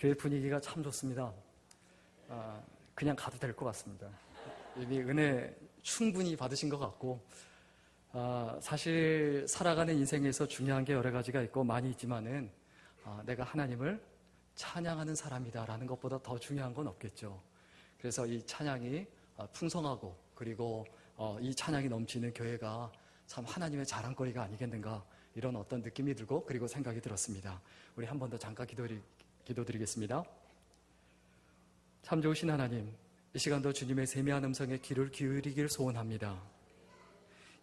교회 분위기가 참 좋습니다. 그냥 가도 될 것 같습니다. 이미 은혜 충분히 받으신 것 같고, 사실 살아가는 인생에서 중요한 게 여러 가지가 있고 많이 있지만은 내가 하나님을 찬양하는 사람이다라는 것보다 더 중요한 건 없겠죠. 그래서 이 찬양이 풍성하고 그리고 이 찬양이 넘치는 교회가 참 하나님의 자랑거리가 아니겠는가, 이런 어떤 느낌이 들고 그리고 생각이 들었습니다. 우리 한 번 더 잠깐 기도드리겠습니다. 참 좋으신 하나님, 이 시간도 주님의 세미한 음성에 귀를 기울이길 소원합니다.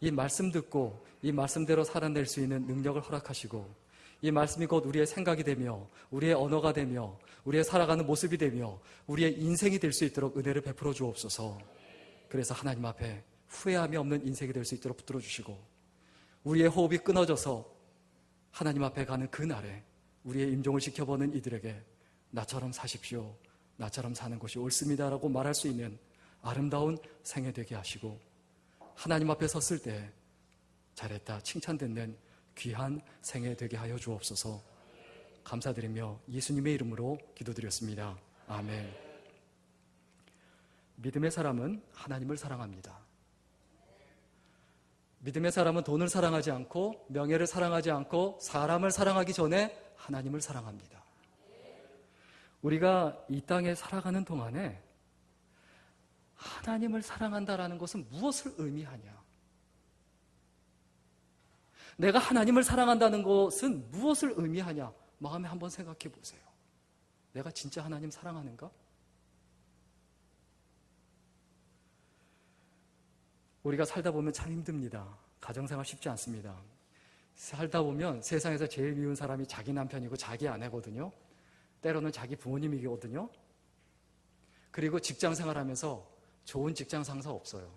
이 말씀 듣고 이 말씀대로 살아낼 수 있는 능력을 허락하시고, 이 말씀이 곧 우리의 생각이 되며 우리의 언어가 되며 우리의 살아가는 모습이 되며 우리의 인생이 될 수 있도록 은혜를 베풀어 주옵소서. 그래서 하나님 앞에 후회함이 없는 인생이 될 수 있도록 붙들어 주시고, 우리의 호흡이 끊어져서 하나님 앞에 가는 그 날에 우리의 임종을 지켜보는 이들에게 나처럼 사십시오, 나처럼 사는 것이 옳습니다라고 말할 수 있는 아름다운 생애 되게 하시고, 하나님 앞에 섰을 때 잘했다 칭찬듣는 귀한 생애 되게 하여 주옵소서. 감사드리며 예수님의 이름으로 기도드렸습니다. 아멘. 믿음의 사람은 하나님을 사랑합니다. 믿음의 사람은 돈을 사랑하지 않고 명예를 사랑하지 않고 사람을 사랑하기 전에 하나님을 사랑합니다. 우리가 이 땅에 살아가는 동안에 하나님을 사랑한다라는 것은 무엇을 의미하냐? 내가 하나님을 사랑한다는 것은 무엇을 의미하냐? 마음에 한번 생각해 보세요. 내가 진짜 하나님 사랑하는가? 우리가 살다 보면 참 힘듭니다. 가정생활 쉽지 않습니다. 살다 보면 세상에서 제일 미운 사람이 자기 남편이고 자기 아내거든요. 때로는 자기 부모님이거든요. 그리고 직장생활하면서 좋은 직장 상사 없어요.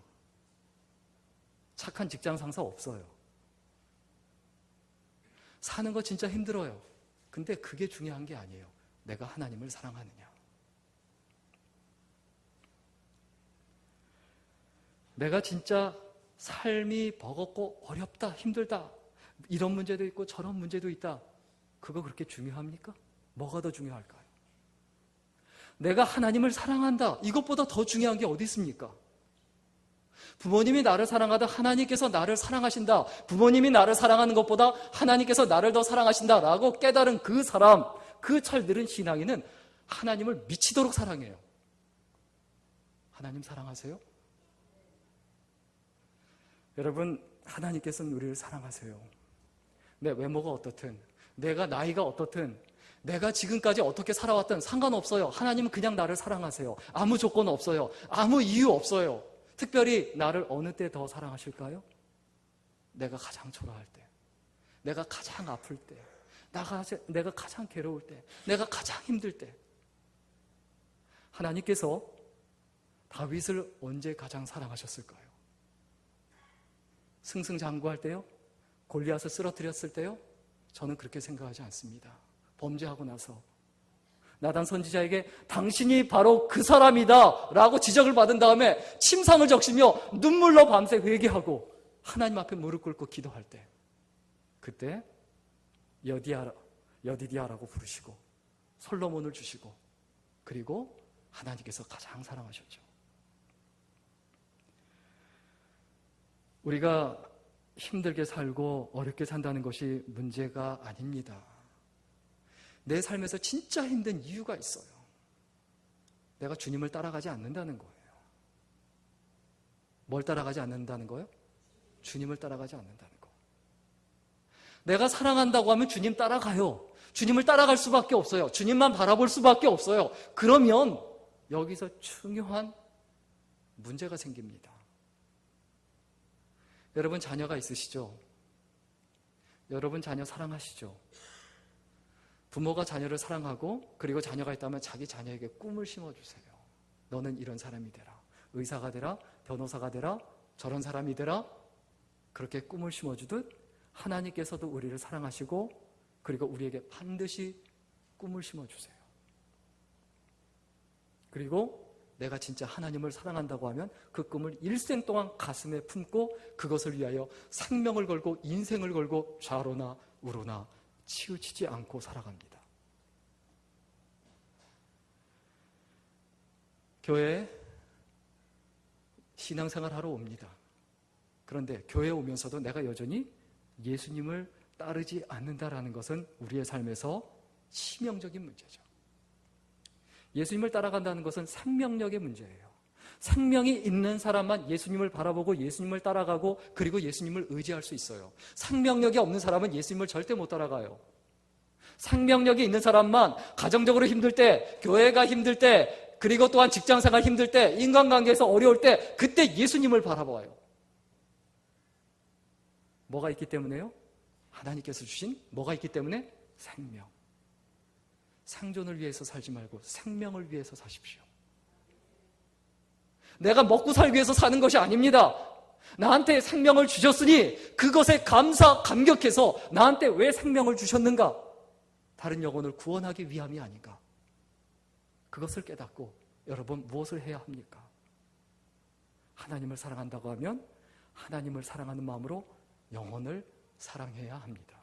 착한 직장 상사 없어요. 사는 거 진짜 힘들어요. 근데 그게 중요한 게 아니에요. 내가 하나님을 사랑하느냐. 내가 진짜 삶이 버겁고 어렵다, 힘들다, 이런 문제도 있고 저런 문제도 있다. 그거 그렇게 중요합니까? 뭐가 더 중요할까요? 내가 하나님을 사랑한다, 이것보다 더 중요한 게 어디 있습니까? 부모님이 나를 사랑하다 하나님께서 나를 사랑하신다, 부모님이 나를 사랑하는 것보다 하나님께서 나를 더 사랑하신다라고 깨달은 그 사람, 그 철들은 신앙인은 하나님을 미치도록 사랑해요. 하나님 사랑하세요? 여러분, 하나님께서는 우리를 사랑하세요. 내 외모가 어떻든, 내가 나이가 어떻든, 내가 지금까지 어떻게 살아왔든 상관없어요. 하나님은 그냥 나를 사랑하세요. 아무 조건 없어요. 아무 이유 없어요. 특별히 나를 어느 때 더 사랑하실까요? 내가 가장 초라할 때, 내가 가장 아플 때, 내가 가장 괴로울 때, 내가 가장 힘들 때. 하나님께서 다윗을 언제 가장 사랑하셨을까요? 승승장구할 때요? 골리앗을 쓰러뜨렸을 때요? 저는 그렇게 생각하지 않습니다. 범죄하고 나서 나단 선지자에게 당신이 바로 그 사람이다 라고 지적을 받은 다음에 침상을 적시며 눈물로 밤새 회개하고 하나님 앞에 무릎 꿇고 기도할 때, 그때 여디디아라고 부르시고 솔로몬을 주시고, 그리고 하나님께서 가장 사랑하셨죠. 우리가 힘들게 살고 어렵게 산다는 것이 문제가 아닙니다. 내 삶에서 진짜 힘든 이유가 있어요. 내가 주님을 따라가지 않는다는 거예요. 뭘 따라가지 않는다는 거예요? 주님을 따라가지 않는다는 거. 내가 사랑한다고 하면 주님 따라가요. 주님을 따라갈 수밖에 없어요. 주님만 바라볼 수밖에 없어요. 그러면 여기서 중요한 문제가 생깁니다. 여러분 자녀가 있으시죠? 여러분 자녀 사랑하시죠? 부모가 자녀를 사랑하고 그리고 자녀가 있다면 자기 자녀에게 꿈을 심어주세요. 너는 이런 사람이 되라. 의사가 되라. 변호사가 되라. 저런 사람이 되라. 그렇게 꿈을 심어주듯 하나님께서도 우리를 사랑하시고 그리고 우리에게 반드시 꿈을 심어주세요. 그리고 내가 진짜 하나님을 사랑한다고 하면 그 꿈을 일생 동안 가슴에 품고 그것을 위하여 생명을 걸고 인생을 걸고 좌로나 우로나 치우치지 않고 살아갑니다. 교회에 신앙생활 하러 옵니다. 그런데 교회에 오면서도 내가 여전히 예수님을 따르지 않는다라는 것은 우리의 삶에서 치명적인 문제죠. 예수님을 따라간다는 것은 생명력의 문제예요. 생명이 있는 사람만 예수님을 바라보고 예수님을 따라가고 그리고 예수님을 의지할 수 있어요. 생명력이 없는 사람은 예수님을 절대 못 따라가요. 생명력이 있는 사람만 가정적으로 힘들 때, 교회가 힘들 때, 그리고 또한 직장생활 힘들 때, 인간관계에서 어려울 때 그때 예수님을 바라봐요. 뭐가 있기 때문에요? 하나님께서 주신 뭐가 있기 때문에? 생명. 생존을 위해서 살지 말고 생명을 위해서 사십시오. 내가 먹고 살기 위해서 사는 것이 아닙니다. 나한테 생명을 주셨으니 그것에 감격해서 나한테 왜 생명을 주셨는가? 다른 영혼을 구원하기 위함이 아닌가? 그것을 깨닫고 여러분 무엇을 해야 합니까? 하나님을 사랑한다고 하면 하나님을 사랑하는 마음으로 영혼을 사랑해야 합니다.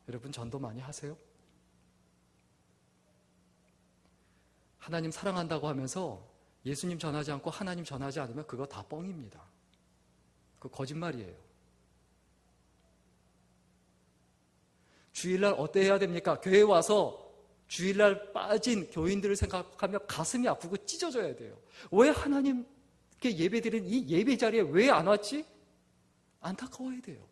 여러분 전도 많이 하세요? 하나님 사랑한다고 하면서 예수님 전하지 않고 하나님 전하지 않으면 그거 다 뻥입니다. 그거 거짓말이에요. 주일날 어때 해야 됩니까? 교회에 와서 주일날 빠진 교인들을 생각하며 가슴이 아프고 찢어져야 돼요. 왜 하나님께 예배드리는 이 예배 자리에 왜 안 왔지? 안타까워야 돼요.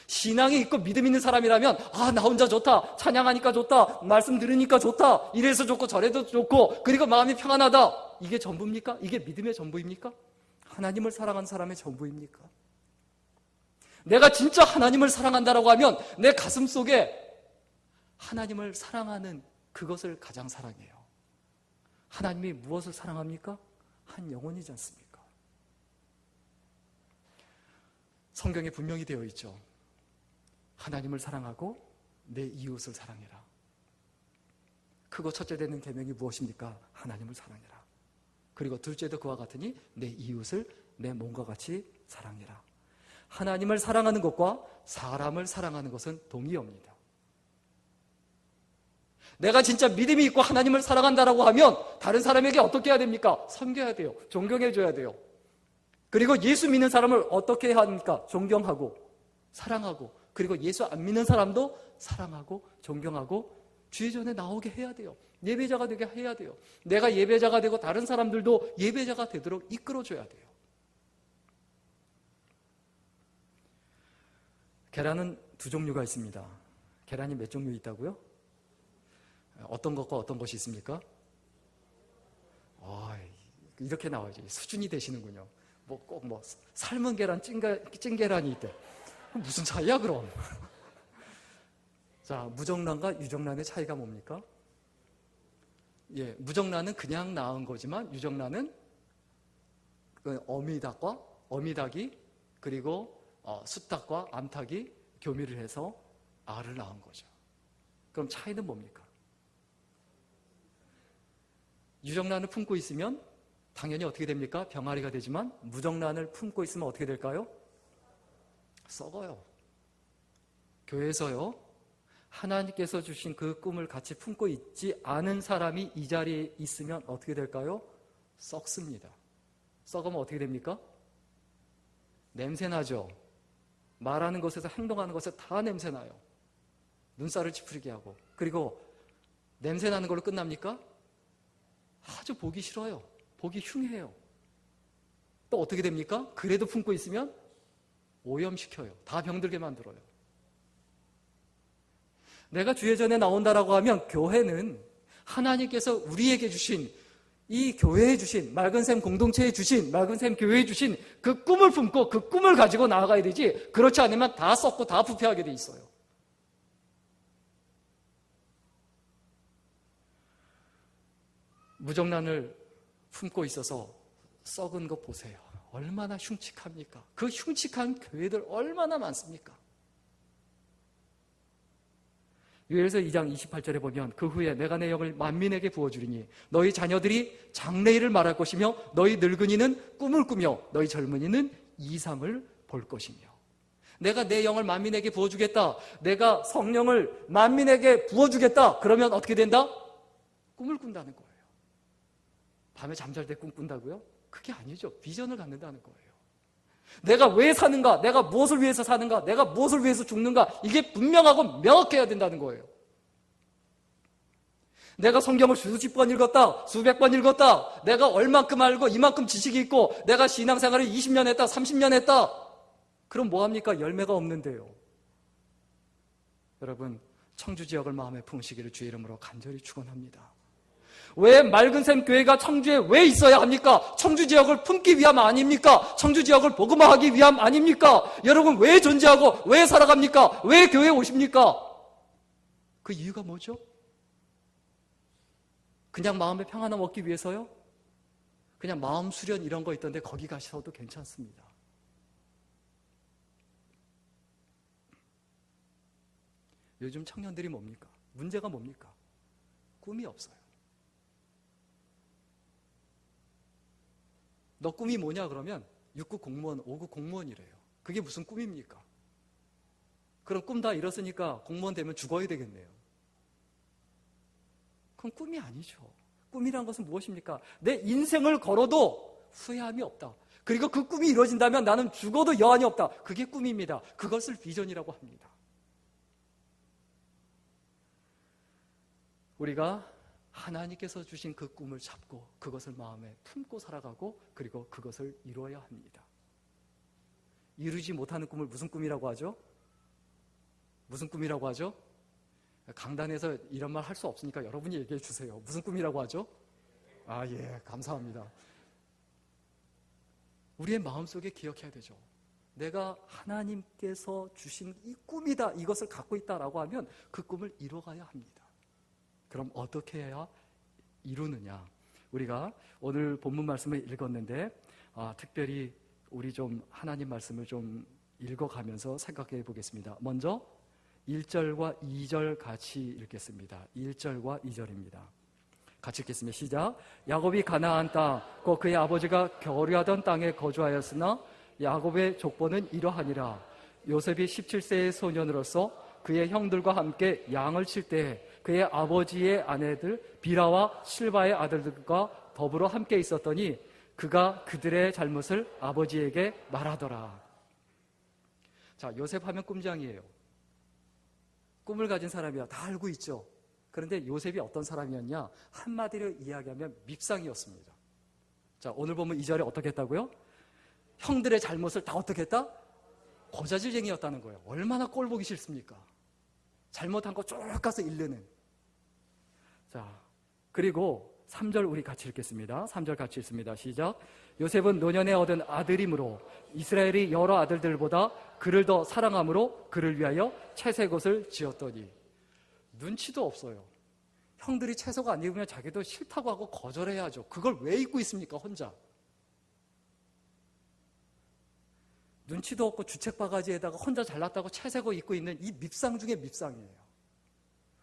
신앙이 있고 믿음 있는 사람이라면 나 혼자 좋다, 찬양하니까 좋다, 말씀 들으니까 좋다, 이래서 좋고 저래도 좋고 그리고 마음이 평안하다. 이게 전부입니까? 이게 믿음의 전부입니까? 하나님을 사랑하는 사람의 전부입니까? 내가 진짜 하나님을 사랑한다라고 하면 내 가슴 속에 하나님을 사랑하는 그것을 가장 사랑해요. 하나님이 무엇을 사랑합니까? 한 영혼이지 않습니까? 성경에 분명히 되어 있죠. 하나님을 사랑하고 내 이웃을 사랑해라. 크고 첫째 되는 계명이 무엇입니까? 하나님을 사랑해라. 그리고 둘째도 그와 같으니 내 이웃을 내 몸과 같이 사랑해라. 하나님을 사랑하는 것과 사람을 사랑하는 것은 동의어입니다. 내가 진짜 믿음이 있고 하나님을 사랑한다라고 하면 다른 사람에게 어떻게 해야 됩니까? 섬겨야 돼요. 존경해줘야 돼요. 그리고 예수 믿는 사람을 어떻게 해야 합니까? 존경하고 사랑하고 그리고 예수 안 믿는 사람도 사랑하고 존경하고 주의 전에 나오게 해야 돼요. 예배자가 되게 해야 돼요. 내가 예배자가 되고 다른 사람들도 예배자가 되도록 이끌어줘야 돼요. 계란은 두 종류가 있습니다. 계란이 몇 종류 있다고요? 어떤 것과 어떤 것이 있습니까? 이렇게 나와야지. 수준이 되시는군요. 꼭 삶은 계란, 찐 계란이 있대. 무슨 차이야 그럼? 자, 무정란과 유정란의 차이가 뭡니까? 무정란은 그냥 낳은 거지만 유정란은 어미닭이 그리고 숫닭과 암탉이 교미를 해서 알을 낳은 거죠. 그럼 차이는 뭡니까? 유정란을 품고 있으면 당연히 어떻게 됩니까? 병아리가 되지만 무정란을 품고 있으면 어떻게 될까요? 썩어요. 교회에서요, 하나님께서 주신 그 꿈을 같이 품고 있지 않은 사람이 이 자리에 있으면 어떻게 될까요? 썩습니다. 썩으면 어떻게 됩니까? 냄새나죠? 말하는 것에서 행동하는 것에 다 냄새나요. 눈살을 찌푸리게 하고. 그리고 냄새나는 걸로 끝납니까? 아주 보기 싫어요. 보기 흉해요. 또 어떻게 됩니까? 그래도 품고 있으면 오염시켜요. 다 병들게 만들어요. 내가 주의 전에 나온다라고 하면 교회는 하나님께서 우리에게 주신 이 교회에 주신 맑은 샘 공동체에 주신 맑은 샘 교회에 주신 그 꿈을 품고 그 꿈을 가지고 나아가야 되지 그렇지 않으면 다 썩고 다 부패하게 돼 있어요. 무정란을 품고 있어서 썩은 거 보세요. 얼마나 흉측합니까? 그 흉측한 교회들 얼마나 많습니까? 요엘서 2장 28절에 보면 그 후에 내가 내 영을 만민에게 부어주리니 너희 자녀들이 장래일을 말할 것이며 너희 늙은이는 꿈을 꾸며 너희 젊은이는 이상을 볼 것이며 내가 내 영을 만민에게 부어주겠다. 내가 성령을 만민에게 부어주겠다. 그러면 어떻게 된다? 꿈을 꾼다는 거예요. 밤에 잠잘 때 꿈꾼다고요? 그게 아니죠. 비전을 갖는다는 거예요. 내가 왜 사는가? 내가 무엇을 위해서 사는가? 내가 무엇을 위해서 죽는가? 이게 분명하고 명확해야 된다는 거예요. 내가 성경을 수십 번 읽었다, 수백 번 읽었다, 내가 얼만큼 알고 이만큼 지식이 있고, 내가 신앙생활을 20년 했다, 30년 했다. 그럼 뭐합니까? 열매가 없는데요. 여러분, 청주지역을 마음에 품으시기를 주의 이름으로 간절히 축원합니다. 왜 맑은샘 교회가 청주에 왜 있어야 합니까? 청주지역을 품기 위함 아닙니까? 청주지역을 복음화하기 위함 아닙니까? 여러분, 왜 존재하고 왜 살아갑니까? 왜 교회에 오십니까? 그 이유가 뭐죠? 그냥 마음의 평안함 얻기 위해서요? 그냥 마음 수련 이런 거 있던데 거기 가셔도 괜찮습니다. 요즘 청년들이 뭡니까? 문제가 뭡니까? 꿈이 없어요. 너 꿈이 뭐냐 그러면 6급 공무원, 5급 공무원이래요. 그게 무슨 꿈입니까? 그럼 꿈 다 이뤘으니까 공무원 되면 죽어야 되겠네요. 그건 꿈이 아니죠. 꿈이란 것은 무엇입니까? 내 인생을 걸어도 후회함이 없다. 그리고 그 꿈이 이루어진다면 나는 죽어도 여한이 없다. 그게 꿈입니다. 그것을 비전이라고 합니다. 우리가 하나님께서 주신 그 꿈을 잡고 그것을 마음에 품고 살아가고 그리고 그것을 이루어야 합니다. 이루지 못하는 꿈을 무슨 꿈이라고 하죠? 무슨 꿈이라고 하죠? 강단에서 이런 말 할 수 없으니까 여러분이 얘기해 주세요. 무슨 꿈이라고 하죠? 예, 감사합니다. 우리의 마음속에 기억해야 되죠. 내가 하나님께서 주신 이 꿈이다, 이것을 갖고 있다라고 하면 그 꿈을 이뤄가야 합니다. 그럼 어떻게 해야 이루느냐? 우리가 오늘 본문 말씀을 읽었는데 특별히 우리 좀 하나님 말씀을 좀 읽어가면서 생각해 보겠습니다. 먼저 1절과 2절 같이 읽겠습니다. 1절과 2절입니다. 같이 읽겠습니다. 시작. 야곱이 가나안 땅, 곧 그의 아버지가 거류하던 땅에 거주하였으나 야곱의 족보는 이러하니라. 요셉이 17세의 소년으로서 그의 형들과 함께 양을 칠 때 그의 아버지의 아내들 비라와 실바의 아들들과 더불어 함께 있었더니 그가 그들의 잘못을 아버지에게 말하더라. 자, 요셉 하면 꿈장이에요. 꿈을 가진 사람이야. 다 알고 있죠. 그런데 요셉이 어떤 사람이었냐? 한마디로 이야기하면 밉상이었습니다. 자, 오늘 보면 2절에 어떻게 했다고요? 형들의 잘못을 다 어떻게 했다? 고자질쟁이였다는 거예요. 얼마나 꼴 보기 싫습니까? 잘못한 거 쭉 가서 일르는. 자, 그리고 3절 우리 같이 읽겠습니다. 3절 같이 읽습니다. 시작. 요셉은 노년에 얻은 아들이므로 이스라엘이 여러 아들들보다 그를 더 사랑함으로 그를 위하여 채색옷을 지었더니. 눈치도 없어요. 형들이 채색 안 입으면 자기도 싫다고 하고 거절해야죠. 그걸 왜 입고 있습니까, 혼자? 눈치도 없고 주책바가지에다가 혼자 잘났다고 채색옷 입고 있는 이 밉상 중에 밉상이에요.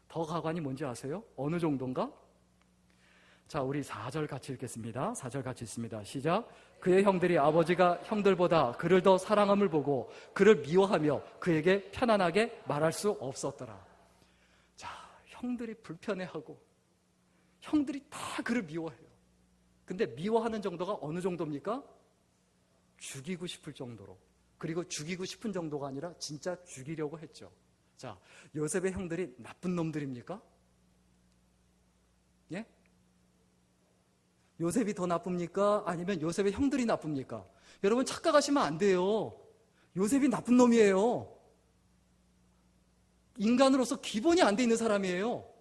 더 가관이 뭔지 아세요? 어느 정도인가? 자, 우리 4절 같이 읽겠습니다. 4절 같이 읽습니다. 시작. 그의 형들이 아버지가 형들보다 그를 더 사랑함을 보고 그를 미워하며 그에게 편안하게 말할 수 없었더라. 자, 형들이 불편해하고 형들이 다 그를 미워해요. 근데 미워하는 정도가 어느 정도입니까? 죽이고 싶을 정도로. 그리고 죽이고 싶은 정도가 아니라 진짜 죽이려고 했죠. 자, 요셉의 형들이 나쁜 놈들입니까? 예? 요셉이 더 나쁩니까? 아니면 요셉의 형들이 나쁩니까? 여러분 착각하시면 안 돼요. 요셉이 나쁜 놈이에요. 인간으로서 기본이 안 돼 있는 사람이에요.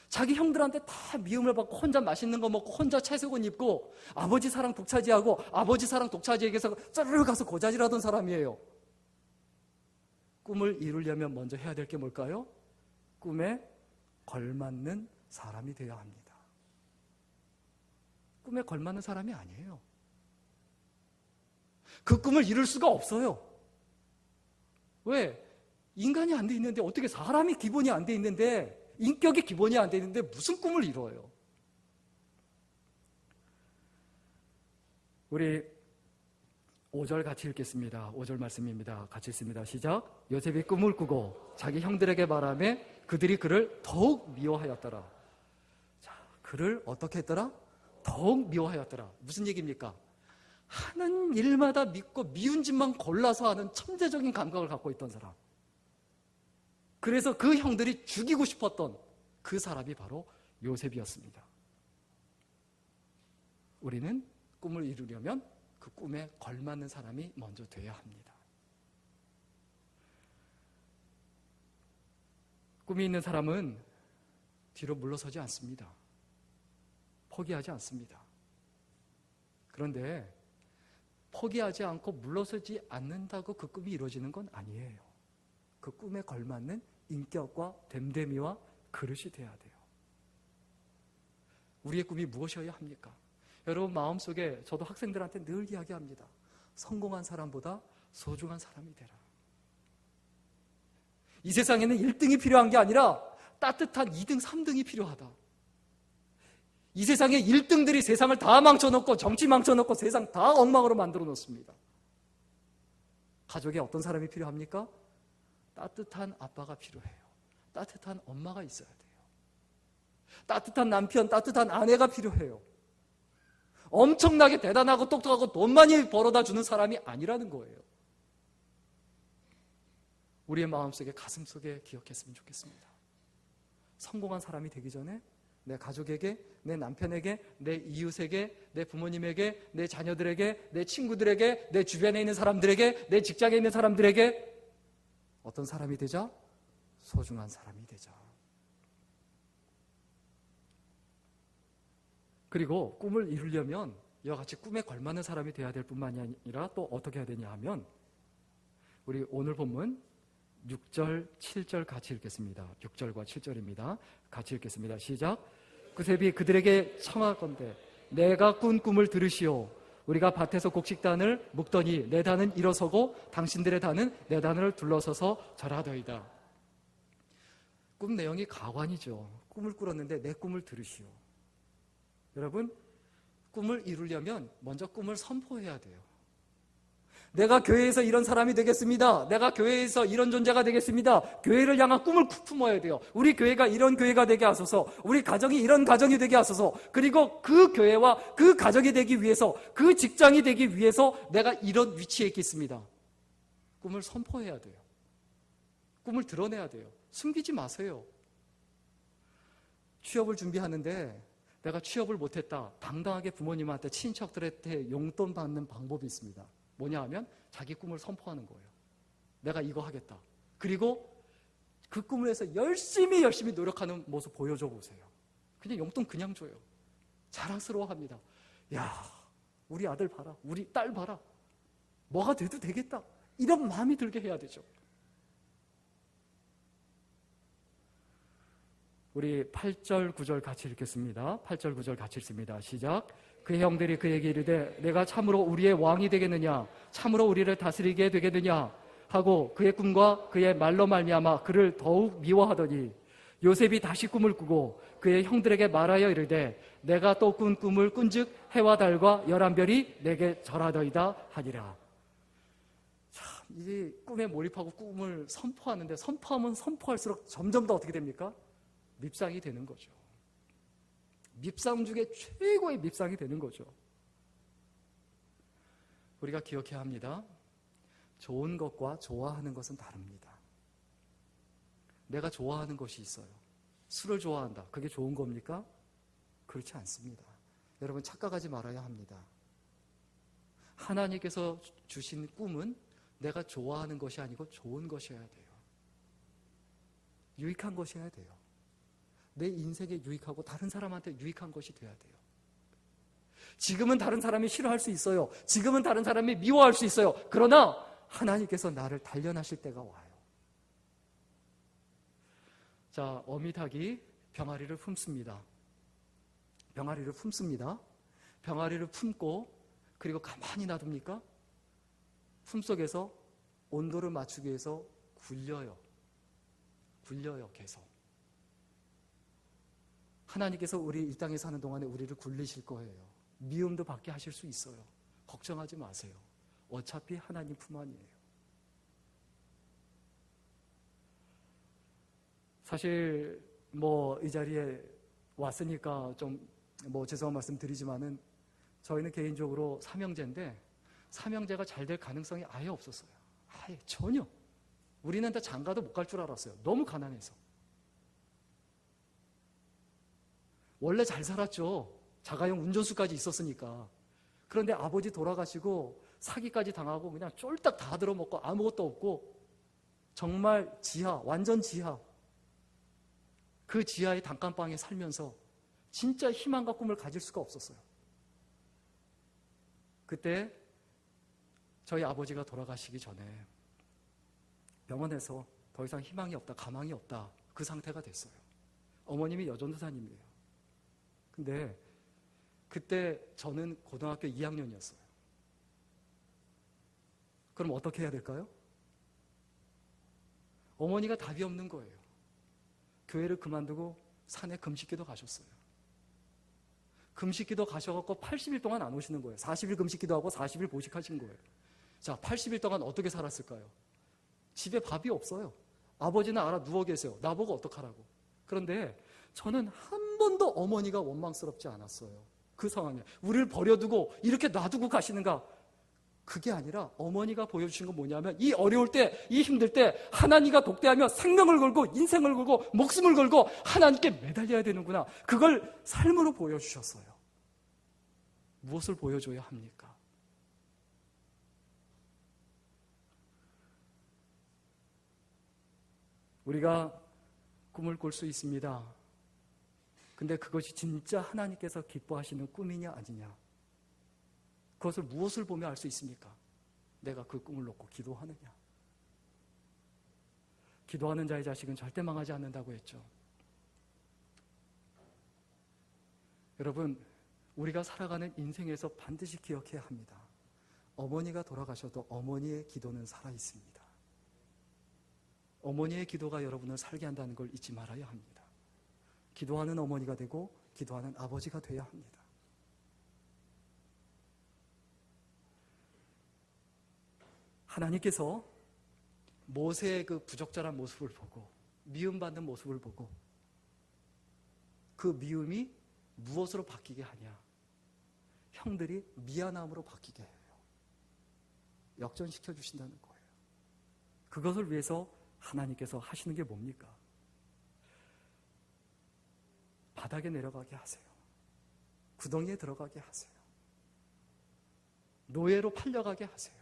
자기 형들한테 다 미움을 받고 혼자 맛있는 거 먹고 혼자 채색옷 입고 아버지 사랑 독차지하고 아버지 사랑 독차지에게서 쩌르르 가서 고자질하던 사람이에요. 꿈을 이루려면 먼저 해야 될 게 뭘까요? 꿈에 걸맞는 사람이 되어야 합니다. 꿈에 걸맞는 사람이 아니에요. 그 꿈을 이룰 수가 없어요. 왜? 인간이 안 돼 있는데 어떻게 사람이 기본이 안 돼 있는데 인격이 기본이 안 돼 있는데 무슨 꿈을 이뤄요? 우리 5절 같이 읽겠습니다. 5절 말씀입니다. 같이 읽습니다. 시작. 요셉이 꿈을 꾸고 자기 형들에게 말하며 그들이 그를 더욱 미워하였더라. 자, 그를 어떻게 했더라? 더욱 미워하였더라. 무슨 얘기입니까? 하는 일마다 믿고 미운 짓만 골라서 하는 천재적인 감각을 갖고 있던 사람. 그래서 그 형들이 죽이고 싶었던 그 사람이 바로 요셉이었습니다. 우리는 꿈을 이루려면 그 꿈에 걸맞는 사람이 먼저 돼야 합니다. 꿈이 있는 사람은 뒤로 물러서지 않습니다. 포기하지 않습니다. 그런데 포기하지 않고 물러서지 않는다고 그 꿈이 이루어지는 건 아니에요. 그 꿈에 걸맞는 인격과 됨됨이와 그릇이 돼야 돼요. 우리의 꿈이 무엇이어야 합니까? 여러분 마음속에 저도 학생들한테 늘 이야기합니다. 성공한 사람보다 소중한 사람이 되라. 이 세상에는 1등이 필요한 게 아니라 따뜻한 2등, 3등이 필요하다. 이 세상에 1등들이 세상을 다 망쳐놓고 정치 망쳐놓고 세상 다 엉망으로 만들어 놓습니다. 가족에 어떤 사람이 필요합니까? 따뜻한 아빠가 필요해요. 따뜻한 엄마가 있어야 돼요. 따뜻한 남편, 따뜻한 아내가 필요해요. 엄청나게 대단하고 똑똑하고 돈 많이 벌어다 주는 사람이 아니라는 거예요. 우리의 마음속에 가슴속에 기억했으면 좋겠습니다. 성공한 사람이 되기 전에 내 가족에게, 내 남편에게, 내 이웃에게, 내 부모님에게, 내 자녀들에게, 내 친구들에게, 내 주변에 있는 사람들에게, 내 직장에 있는 사람들에게 어떤 사람이 되자? 소중한 사람이 되자. 그리고 꿈을 이루려면 이와 같이 꿈에 걸맞는 사람이 되어야 될 뿐만이 아니라 또 어떻게 해야 되냐 하면 우리 오늘 본문 6절, 7절 같이 읽겠습니다. 6절과 7절입니다. 같이 읽겠습니다. 시작. 구셉이 그들에게 청하건대 내가 꾼 꿈을 들으시오. 우리가 밭에서 곡식단을 묶더니 내 단은 일어서고 당신들의 단은 내 단을 둘러서서 절하더이다. 꿈 내용이 가관이죠. 꿈을 꾸렸는데 내 꿈을 들으시오. 여러분, 꿈을 이루려면 먼저 꿈을 선포해야 돼요. 내가 교회에서 이런 사람이 되겠습니다. 내가 교회에서 이런 존재가 되겠습니다. 교회를 향한 꿈을 품어야 돼요. 우리 교회가 이런 교회가 되게 하소서. 우리 가정이 이런 가정이 되게 하소서. 그리고 그 교회와 그 가정이 되기 위해서, 그 직장이 되기 위해서 내가 이런 위치에 있겠습니다. 꿈을 선포해야 돼요. 꿈을 드러내야 돼요. 숨기지 마세요. 취업을 준비하는데 내가 취업을 못했다. 당당하게 부모님한테 친척들한테 용돈 받는 방법이 있습니다. 뭐냐 하면 자기 꿈을 선포하는 거예요. 내가 이거 하겠다. 그리고 그 꿈을 해서 열심히 노력하는 모습 보여줘 보세요. 그냥 용돈 그냥 줘요. 자랑스러워합니다. 야, 우리 아들 봐라. 우리 딸 봐라. 뭐가 돼도 되겠다. 이런 마음이 들게 해야 되죠. 우리 8절, 9절 같이 읽겠습니다. 8절, 9절 같이 읽습니다. 시작. 그의 형들이 그에게 이르되 내가 참으로 우리의 왕이 되겠느냐 참으로 우리를 다스리게 되겠느냐 하고 그의 꿈과 그의 말로 말미암아 그를 더욱 미워하더니 요셉이 다시 꿈을 꾸고 그의 형들에게 말하여 이르되 내가 또 꾼 꿈을 꾼즉 해와 달과 11별이 내게 절하더이다 하니라. 참, 이 꿈에 몰입하고 꿈을 선포하는데 선포하면 선포할수록 점점 더 어떻게 됩니까? 밉상이 되는 거죠. 밉상 중에 최고의 밉상이 되는 거죠. 우리가 기억해야 합니다. 좋은 것과 좋아하는 것은 다릅니다. 내가 좋아하는 것이 있어요. 술을 좋아한다. 그게 좋은 겁니까? 그렇지 않습니다. 여러분 착각하지 말아야 합니다. 하나님께서 주신 꿈은 내가 좋아하는 것이 아니고 좋은 것이어야 돼요. 유익한 것이어야 돼요. 내 인생에 유익하고 다른 사람한테 유익한 것이 돼야 돼요. 지금은 다른 사람이 싫어할 수 있어요. 지금은 다른 사람이 미워할 수 있어요. 그러나 하나님께서 나를 단련하실 때가 와요. 자, 어미닭이 병아리를 품습니다. 병아리를 품습니다. 병아리를 품고 그리고 가만히 놔둡니까? 품속에서 온도를 맞추기 위해서 굴려요. 계속. 하나님께서 우리 이 땅에 사는 동안에 우리를 굴리실 거예요. 미움도 받게 하실 수 있어요. 걱정하지 마세요. 어차피 하나님 품 안이에요. 사실 이 자리에 왔으니까 좀 죄송한 말씀 드리지만은 저희는 개인적으로 삼형제인데 삼형제가 잘 될 가능성이 아예 없었어요. 아예 전혀. 우리는 다 장가도 못 갈 줄 알았어요. 너무 가난해서. 원래 잘 살았죠. 자가용 운전수까지 있었으니까. 그런데 아버지 돌아가시고 사기까지 당하고 그냥 쫄딱 다 들어먹고 아무것도 없고 정말 지하, 완전 지하. 그 지하의 단칸방에 살면서 진짜 희망과 꿈을 가질 수가 없었어요. 그때 저희 아버지가 돌아가시기 전에 병원에서 더 이상 희망이 없다, 가망이 없다, 그 상태가 됐어요. 어머님이 여전도사님이에요. 근데 그때 저는 고등학교 2학년이었어요. 그럼 어떻게 해야 될까요? 어머니가 답이 없는 거예요. 교회를 그만두고 산에 금식기도 가셨어요. 금식기도 가셔갖고 80일 동안 안 오시는 거예요. 40일 금식기도 하고 40일 보식하신 거예요. 자, 80일 동안 어떻게 살았을까요? 집에 밥이 없어요. 아버지는 알아 누워 계세요. 나보고 어떡하라고. 그런데 저는 한 번도 어머니가 원망스럽지 않았어요. 그 상황에 우리를 버려두고 이렇게 놔두고 가시는가? 그게 아니라 어머니가 보여주신 건 뭐냐면 이 어려울 때, 이 힘들 때 하나님과 독대하며 생명을 걸고 인생을 걸고 목숨을 걸고 하나님께 매달려야 되는구나. 그걸 삶으로 보여주셨어요. 무엇을 보여줘야 합니까? 우리가 꿈을 꿀 수 있습니다. 근데 그것이 진짜 하나님께서 기뻐하시는 꿈이냐 아니냐? 그것을 무엇을 보며 알 수 있습니까? 내가 그 꿈을 놓고 기도하느냐? 기도하는 자의 자식은 절대 망하지 않는다고 했죠. 여러분, 우리가 살아가는 인생에서 반드시 기억해야 합니다. 어머니가 돌아가셔도 어머니의 기도는 살아있습니다. 어머니의 기도가 여러분을 살게 한다는 걸 잊지 말아야 합니다. 기도하는 어머니가 되고 기도하는 아버지가 되어야 합니다. 하나님께서 모세의 그 부적절한 모습을 보고 미움받는 모습을 보고 그 미움이 무엇으로 바뀌게 하냐? 형들이 미안함으로 바뀌게 해요. 역전시켜 주신다는 거예요. 그것을 위해서 하나님께서 하시는 게 뭡니까? 바닥에 내려가게 하세요. 구덩이에 들어가게 하세요. 노예로 팔려가게 하세요.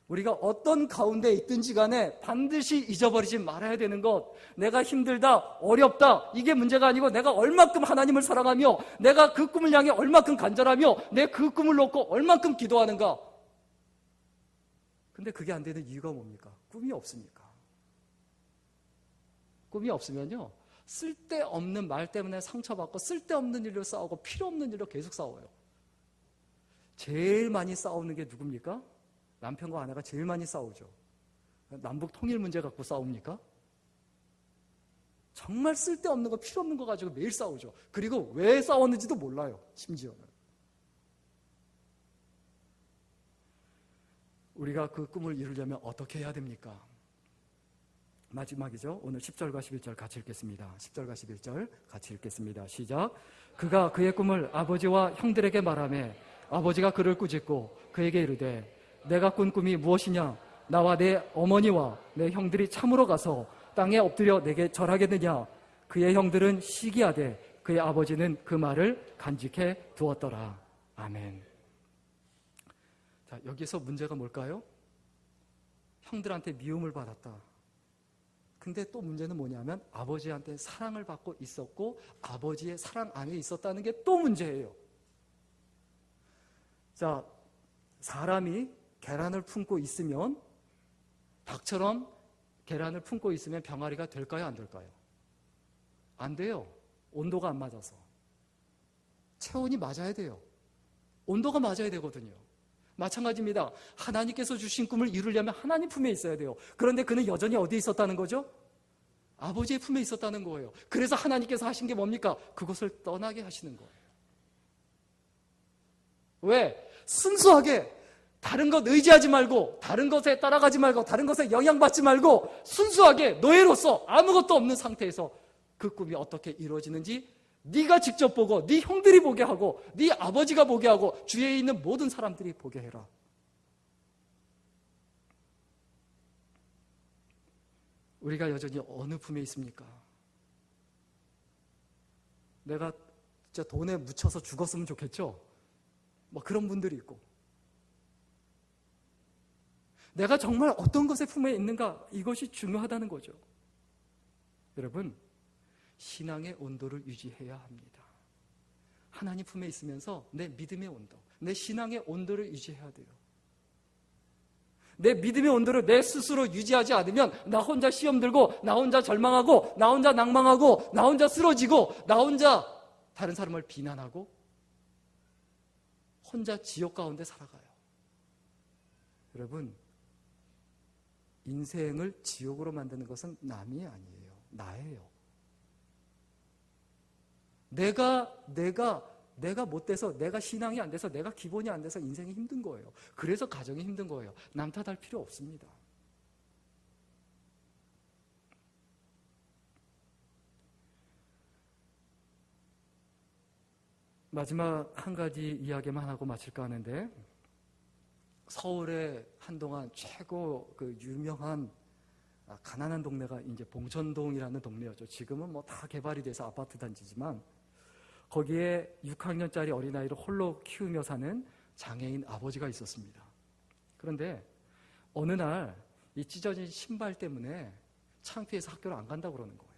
우리가 어떤 가운데 있든지 간에 반드시 잊어버리지 말아야 되는 것, 내가 힘들다, 어렵다, 이게 문제가 아니고 내가 얼마큼 하나님을 사랑하며 내가 그 꿈을 향해 얼마큼 간절하며 내 그 꿈을 놓고 얼마큼 기도하는가. 근데 그게 안 되는 이유가 뭡니까? 꿈이 없으니까. 꿈이 없으면요, 쓸데없는 말 때문에 상처받고 쓸데없는 일로 싸우고 필요 없는 일로 계속 싸워요. 제일 많이 싸우는 게 누굽니까? 남편과 아내가 제일 많이 싸우죠. 남북 통일 문제 갖고 싸웁니까? 정말 쓸데없는 거, 필요 없는 거 가지고 매일 싸우죠. 그리고 왜 싸웠는지도 몰라요, 심지어는. 우리가 그 꿈을 이루려면 어떻게 해야 됩니까? 마지막이죠. 오늘 10절과 11절 같이 읽겠습니다. 10절과 11절 같이 읽겠습니다. 시작. 그가 그의 꿈을 아버지와 형들에게 말하며 아버지가 그를 꾸짖고 그에게 이르되 내가 꾼 꿈이 무엇이냐? 나와 내 어머니와 내 형들이 참으로 가서 땅에 엎드려 내게 절하겠느냐? 그의 형들은 시기하되 그의 아버지는 그 말을 간직해 두었더라. 아멘. 자, 여기서 문제가 뭘까요? 형들한테 미움을 받았다. 근데 또 문제는 뭐냐면 아버지한테 사랑을 받고 있었고 아버지의 사랑 안에 있었다는 게 또 문제예요. 자, 사람이 계란을 품고 있으면, 닭처럼 계란을 품고 있으면 병아리가 될까요? 안 될까요? 안 돼요. 온도가 안 맞아서. 체온이 맞아야 돼요. 온도가 맞아야 되거든요. 마찬가지입니다. 하나님께서 주신 꿈을 이루려면 하나님 품에 있어야 돼요. 그런데 그는 여전히 어디에 있었다는 거죠? 아버지의 품에 있었다는 거예요. 그래서 하나님께서 하신 게 뭡니까? 그것을 떠나게 하시는 거예요. 왜? 순수하게 다른 것 의지하지 말고, 다른 것에 따라가지 말고, 다른 것에 영향받지 말고 순수하게 노예로서 아무것도 없는 상태에서 그 꿈이 어떻게 이루어지는지 네가 직접 보고 네 형들이 보게 하고 네 아버지가 보게 하고 주위에 있는 모든 사람들이 보게 해라. 우리가 여전히 어느 품에 있습니까? 내가 진짜 돈에 묻혀서 죽었으면 좋겠죠? 뭐 그런 분들이 있고, 내가 정말 어떤 것의 품에 있는가, 이것이 중요하다는 거죠. 여러분, 신앙의 온도를 유지해야 합니다. 하나님 품에 있으면서 내 믿음의 온도, 내 신앙의 온도를 유지해야 돼요. 내 믿음의 온도를 내 스스로 유지하지 않으면 나 혼자 시험 들고, 나 혼자 절망하고, 나 혼자 낭망하고, 나 혼자 쓰러지고, 나 혼자 다른 사람을 비난하고 혼자 지옥 가운데 살아가요. 여러분, 인생을 지옥으로 만드는 것은 남이 아니에요. 나예요. 내가 못돼서, 내가 신앙이 안 돼서, 내가 기본이 안 돼서 인생이 힘든 거예요. 그래서 가정이 힘든 거예요. 남 탓할 필요 없습니다. 마지막 한 가지 이야기만 하고 마칠까 하는데, 서울에 한동안 최고 유명한 가난한 동네가 이제 봉천동이라는 동네였죠. 지금은 뭐 다 개발이 돼서 아파트 단지지만, 거기에 6학년짜리 어린아이를 홀로 키우며 사는 장애인 아버지가 있었습니다. 그런데 어느 날 이 찢어진 신발 때문에 창피해서 학교를 안 간다고 그러는 거예요.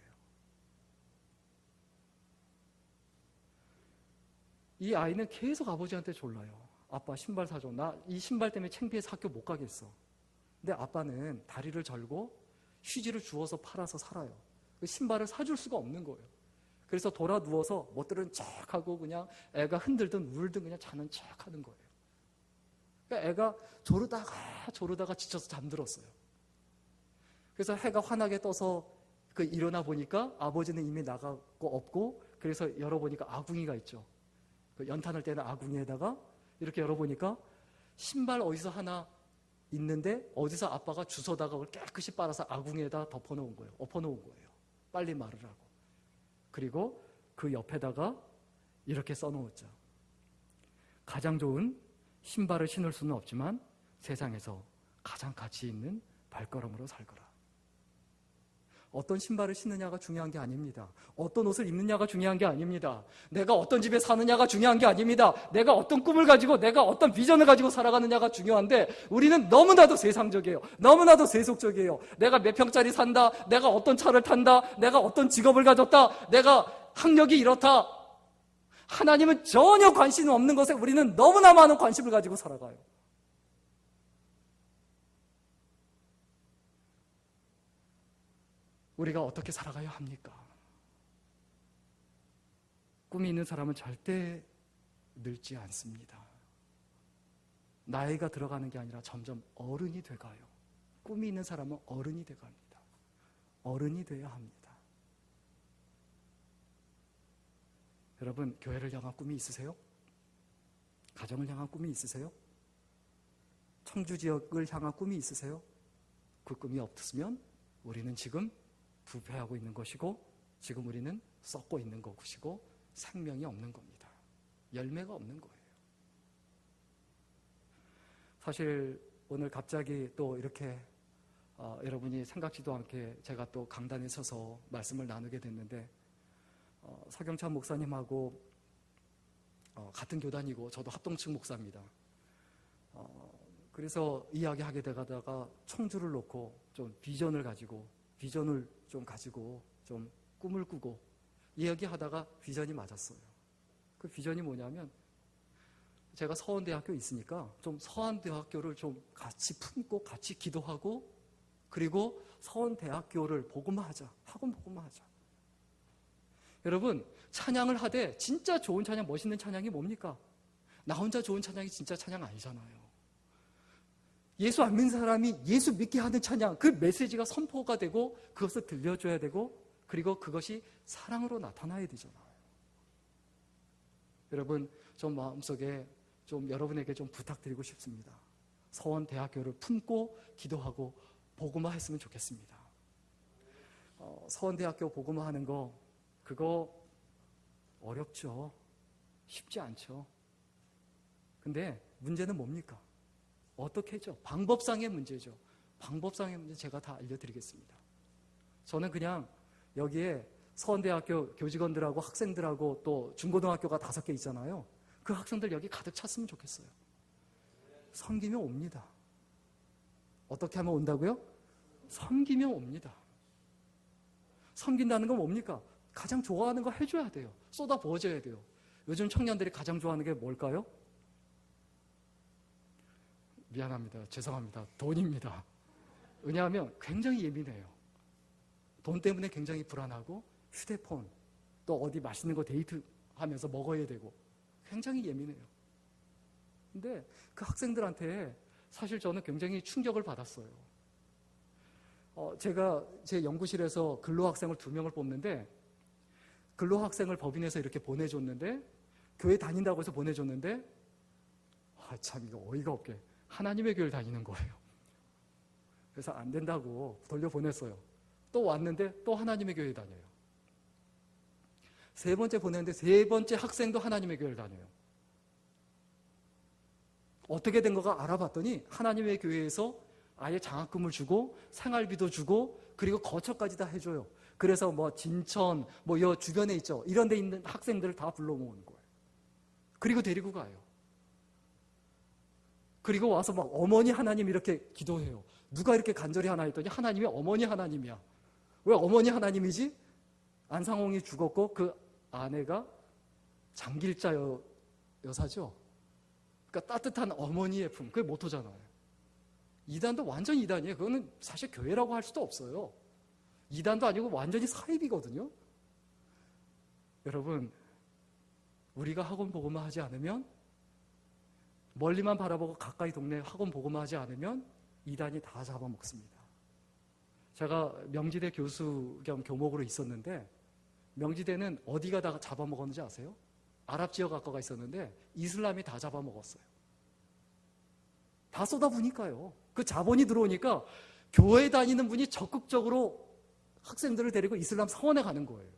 이 아이는 계속 아버지한테 졸라요. 아빠 신발 사줘. 나 이 신발 때문에 창피해서 학교 못 가겠어. 근데 아빠는 다리를 절고 휴지를 주워서 팔아서 살아요. 그 신발을 사줄 수가 없는 거예요. 그래서 돌아 누워서 멋들은 척하고 그냥 애가 흔들든 울든 그냥 자는 척하는 거예요. 그러니까 애가 조르다가 지쳐서 잠들었어요. 그래서 해가 환하게 떠서 일어나 보니까 아버지는 이미 나가고 없고, 그래서 열어보니까 아궁이가 있죠. 연탄을 떼는 아궁이에다가 이렇게 열어보니까 신발 어디서 하나 있는데, 어디서 아빠가 주워다가 그걸 깨끗이 빨아서 아궁이에다 엎어놓은 거예요. 빨리 마르라고. 그리고 그 옆에다가 이렇게 써놓았죠. 가장 좋은 신발을 신을 수는 없지만 세상에서 가장 가치 있는 발걸음으로 살거라. 어떤 신발을 신느냐가 중요한 게 아닙니다. 어떤 옷을 입느냐가 중요한 게 아닙니다. 내가 어떤 집에 사느냐가 중요한 게 아닙니다. 내가 어떤 꿈을 가지고, 내가 어떤 비전을 가지고 살아가느냐가 중요한데, 우리는 너무나도 세상적이에요. 너무나도 세속적이에요. 내가 몇 평짜리 산다, 내가 어떤 차를 탄다, 내가 어떤 직업을 가졌다, 내가 학력이 이렇다. 하나님은 전혀 관심 없는 것에 우리는 너무나 많은 관심을 가지고 살아가요. 우리가 어떻게 살아가야 합니까? 꿈이 있는 사람은 절대 늙지 않습니다. 나이가 들어가는 게 아니라 점점 어른이 돼가요. 꿈이 있는 사람은 어른이 돼갑니다. 어른이 돼야 합니다. 여러분, 교회를 향한 꿈이 있으세요? 가정을 향한 꿈이 있으세요? 청주 지역을 향한 꿈이 있으세요? 그 꿈이 없으면 우리는 지금 부패하고 있는 것이고, 지금 우리는 썩고 있는 것이고, 생명이 없는 겁니다. 열매가 없는 거예요. 사실 오늘 갑자기 또 이렇게 여러분이 생각지도 않게 제가 또 강단에 서서 말씀을 나누게 됐는데, 서경찬 목사님하고 같은 교단이고 저도 합동측 목사입니다. 그래서 이야기하게 되다가 청주를 놓고 좀 비전을 가지고 좀 꿈을 꾸고 이야기하다가 비전이 맞았어요. 그 비전이 뭐냐면, 제가 서원대학교 있으니까 좀 서원대학교를 좀 같이 품고 같이 기도하고, 그리고 서원대학교를 복음화하자. 학원 복음화하자. 여러분, 찬양을 하되 진짜 좋은 찬양, 멋있는 찬양이 뭡니까? 나 혼자 좋은 찬양이 진짜 찬양 아니잖아요. 예수 안 믿는 사람이 예수 믿게 하는 찬양, 그 메시지가 선포가 되고 그것을 들려줘야 되고, 그리고 그것이 사랑으로 나타나야 되잖아요. 여러분, 좀 마음속에 좀 여러분에게 좀 부탁드리고 싶습니다. 서원대학교를 품고 기도하고 복음화했으면 좋겠습니다. 서원대학교 복음화하는 거 그거 어렵죠. 쉽지 않죠. 근데 문제는 뭡니까? 어떻게 했죠? 방법상의 문제죠. 방법상의 문제 제가 다 알려드리겠습니다. 저는 그냥 여기에 서원대학교 교직원들하고 학생들하고 또 중고등학교가 5개 있잖아요. 그 학생들 여기 가득 찼으면 좋겠어요. 섬기면 옵니다. 어떻게 하면 온다고요? 섬기면 옵니다. 섬긴다는 건 뭡니까? 가장 좋아하는 거 해줘야 돼요. 쏟아 부어줘야 돼요. 요즘 청년들이 가장 좋아하는 게 뭘까요? 미안합니다. 죄송합니다. 돈입니다. 왜냐하면 굉장히 예민해요. 돈 때문에 굉장히 불안하고 휴대폰, 또 어디 맛있는 거 데이트하면서 먹어야 되고 굉장히 예민해요. 근데 그 학생들한테 사실 저는 굉장히 충격을 받았어요. 제가 제 연구실에서 근로학생을 2명을 뽑는데 근로학생을 법인에서 이렇게 보내줬는데 교회 다닌다고 해서 보내줬는데 참 이거 어이가 없게 하나님의 교회를 다니는 거예요. 그래서 안 된다고 돌려보냈어요. 또 왔는데 또 하나님의 교회 다녀요. 3번째 보냈는데 3번째 학생도 하나님의 교회를 다녀요. 어떻게 된 거가 알아봤더니 하나님의 교회에서 아예 장학금을 주고 생활비도 주고 그리고 거처까지 다 해줘요. 그래서 뭐 진천 뭐 이 주변에 있죠. 이런 데 있는 학생들을 다 불러 모으는 거예요. 그리고 데리고 가요. 그리고 와서 막 어머니 하나님 이렇게 기도해요. 누가 이렇게 간절히 하나 했더니 하나님이 어머니 하나님이야. 왜 어머니 하나님이지? 안상홍이 죽었고 그 아내가 장길자 여사죠. 그러니까 따뜻한 어머니의 품, 그게 모토잖아요. 이단도 완전 이단이에요. 그거는 사실 교회라고 할 수도 없어요. 이단도 아니고 완전히 사입이거든요. 여러분, 우리가 학원 복음화 하지 않으면, 멀리만 바라보고 가까이 동네 학원 복음화 하지 않으면 이단이 다 잡아먹습니다. 제가 명지대 교수 겸 교목으로 있었는데 명지대는 어디가 다 잡아먹었는지 아세요? 아랍 지역학과가 있었는데 이슬람이 다 잡아먹었어요. 다 쏟아부니까요. 그 자본이 들어오니까 교회 다니는 분이 적극적으로 학생들을 데리고 이슬람 사원에 가는 거예요.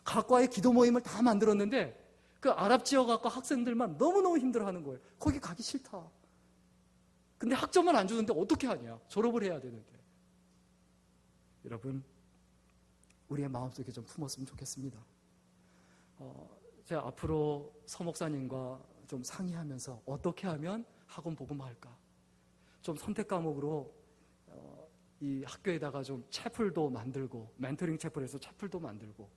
각과의 기도 모임을 다 만들었는데 그 아랍 지역학과 학생들만 너무너무 힘들어하는 거예요. 거기 가기 싫다. 근데 학점만 안 주는데 어떻게 하냐. 졸업을 해야 되는데. 여러분, 우리의 마음속에 좀 품었으면 좋겠습니다. 제가 앞으로 서 목사님과 좀 상의하면서 어떻게 하면 학원 복음화할까? 좀 선택 과목으로 이 학교에다가 좀 채플도 만들고 멘토링 채플에서 채플도 만들고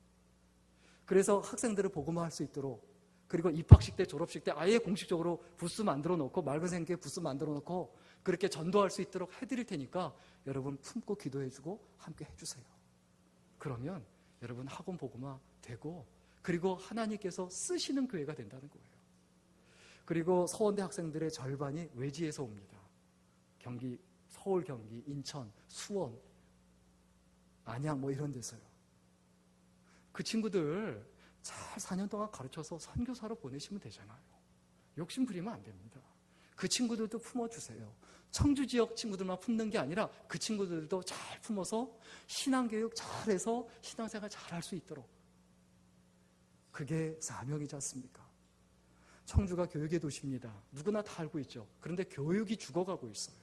그래서 학생들을 복음화할 수 있도록 그리고 입학식 때 졸업식 때 아예 공식적으로 부스 만들어 놓고 맑은 생계 부스 만들어 놓고 그렇게 전도할 수 있도록 해드릴 테니까 여러분 품고 기도해주고 함께 해주세요. 그러면 여러분 학원 복음화 되고 그리고 하나님께서 쓰시는 교회가 된다는 거예요. 그리고 서원대 학생들의 절반이 외지에서 옵니다. 경기, 서울, 경기, 인천, 수원, 안양 뭐 이런 데서요. 그 친구들 잘 4년 동안 가르쳐서 선교사로 보내시면 되잖아요. 욕심 부리면 안 됩니다. 그 친구들도 품어주세요. 청주 지역 친구들만 품는 게 아니라 그 친구들도 잘 품어서 신앙교육 잘해서 신앙생활 잘할 수 있도록 그게 사명이지 않습니까? 청주가 교육의 도시입니다. 누구나 다 알고 있죠. 그런데 교육이 죽어가고 있어요.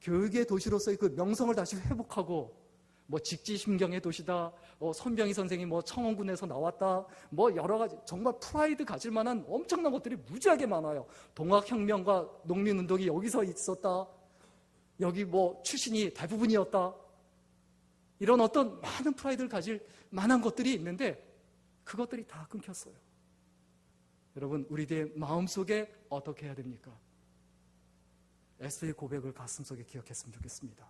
교육의 도시로서의 그 명성을 다시 회복하고 뭐 직지심경의 도시다, 손병희 선생이 뭐 청원군에서 나왔다, 뭐 여러 가지 정말 프라이드 가질 만한 엄청난 것들이 무지하게 많아요. 동학혁명과 농민운동이 여기서 있었다, 여기 뭐 출신이 대부분이었다, 이런 어떤 많은 프라이드를 가질 만한 것들이 있는데 그것들이 다 끊겼어요. 여러분, 우리들의 마음속에 어떻게 해야 됩니까? 에스더의 고백을 가슴속에 기억했으면 좋겠습니다.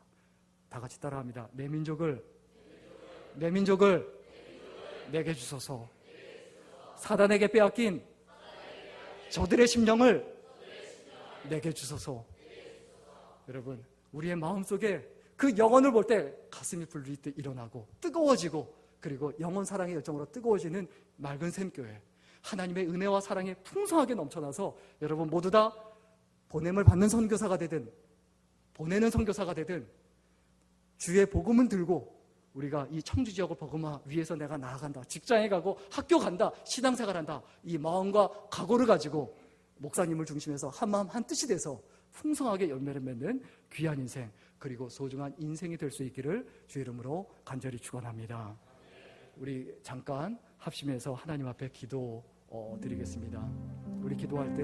다 같이 따라합니다. 내 민족을 내게 주소서. 사단에게 빼앗긴 저들의 심령을 내게 주소서. 여러분, 우리의 마음속에 그 영혼을 볼 때 가슴이 불리듯 일어나고 뜨거워지고 그리고 영혼 사랑의 열정으로 뜨거워지는 맑은 샘교회, 하나님의 은혜와 사랑이 풍성하게 넘쳐나서 여러분 모두 다 보냄을 받는 선교사가 되든 보내는 선교사가 되든 주의 복음은 들고 우리가 이 청주 지역을 복음화 위해서 내가 나아간다, 직장에 가고 학교 간다, 신앙생활 한다, 이 마음과 각오를 가지고 목사님을 중심해서 한 마음 한 뜻이 돼서 풍성하게 열매를 맺는 귀한 인생, 그리고 소중한 인생이 될 수 있기를 주의 이름으로 간절히 축원합니다. 우리 잠깐 합심해서 하나님 앞에 기도 드리겠습니다. 우리 기도할 때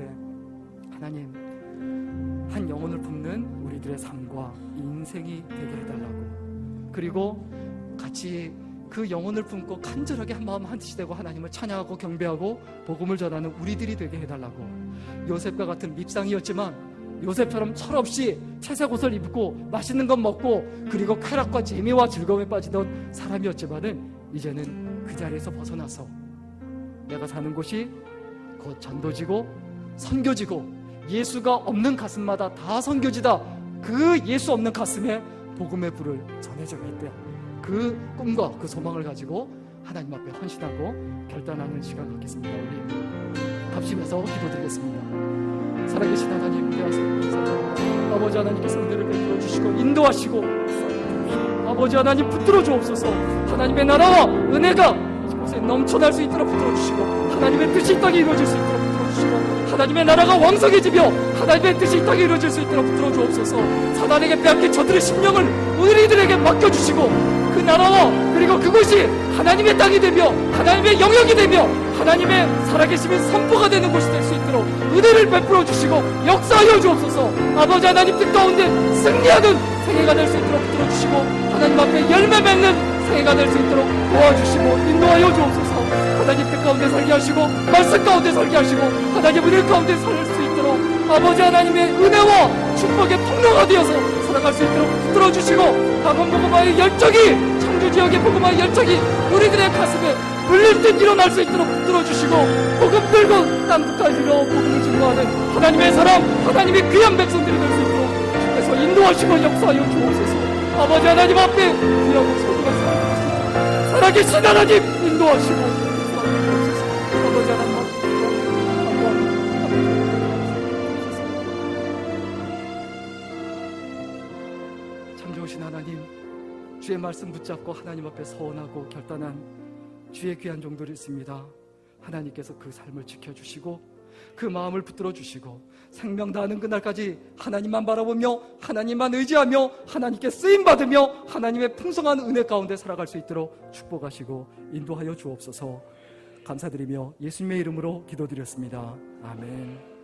하나님, 한 영혼을 품는 우리들의 삶과 인생이 되게 해달라고, 그리고 같이 그 영혼을 품고 간절하게 한 마음 한 뜻이 되고 하나님을 찬양하고 경배하고 복음을 전하는 우리들이 되게 해달라고. 요셉과 같은 밉상이었지만 요셉처럼 철없이 채색 옷을 입고 맛있는 것 먹고 그리고 쾌락과 재미와 즐거움에 빠지던 사람이었지만은 이제는 그 자리에서 벗어나서 내가 사는 곳이 곧 전도지고 선교지고 예수가 없는 가슴마다 다 선교지다. 그 예수 없는 가슴에 복음의 불을 전해줘야겠다. 그 꿈과 그 소망을 가지고 하나님 앞에 헌신하고 결단하는 시간 갖겠습니다. 우리 합심해서 기도드리겠습니다. 살아계신 하나님, 감사합니다. 아버지 하나님께서 은혜를 베풀어 주시고 인도하시고 아버지 하나님 붙들어 주옵소서. 하나님의 나라와 은혜가 이곳에 넘쳐날 수 있도록 붙들어 주시고 하나님의 뜻이 이 땅에 이루어질 수 있도록 붙들어 주시고 하나님의 나라가 왕성해지며 하나님의 뜻이 이 땅에 이루어질 수 있도록 붙들어 주옵소서. 사단에게 빼앗긴 저들의 심령을 우리들에게 맡겨주시고 그 나라와 그리고 그곳이 하나님의 땅이 되며 하나님의 영역이 되며 하나님의 살아계심이 선포가 되는 곳이 될 수 있도록 은혜를 베풀어 주시고 역사하여 주옵소서. 아버지 하나님 뜻 가운데 승리하는 생애가 될 수 있도록 붙들어 주시고 하나님 앞에 열매 맺는 생애가 될 수 있도록 도와주시고 인도하여 주옵소서. 하나님 뜻 가운데 살게 하시고 말씀 가운데 살게 하시고 하나님 은혜 가운데 살 수 있도록 아버지 하나님의 은혜와 축복의 통로가 되어서 살아갈 수 있도록 붙들어 주시고 학원 복음화의 열정이 청주 지역의 복음화의 열정이 우리들의 가슴에 불릴 듯 일어날 수 있도록 붙들어 주시고 복음 들고 땅 끝까지로 복음을 증거하는 하나님의 사람, 하나님의 귀한 백성들이 될 수 있도록 주께서 인도하시고 역사하여 주옵소서. 아버지 하나님 앞에 귀하고 소중한 살아계신 하나님 인도하시고 역사하여 주옵소서. 아버지 하나님 앞에 참 좋으신 하나님, 주의 말씀 붙잡고 하나님 앞에 서원하고 결단한 주의 귀한 종들이 있습니다. 하나님께서 그 삶을 지켜주시고 그 마음을 붙들어 주시고 생명 다하는 그날까지 하나님만 바라보며 하나님만 의지하며 하나님께 쓰임받으며 하나님의 풍성한 은혜 가운데 살아갈 수 있도록 축복하시고 인도하여 주옵소서. 감사드리며 예수님의 이름으로 기도드렸습니다. 아멘.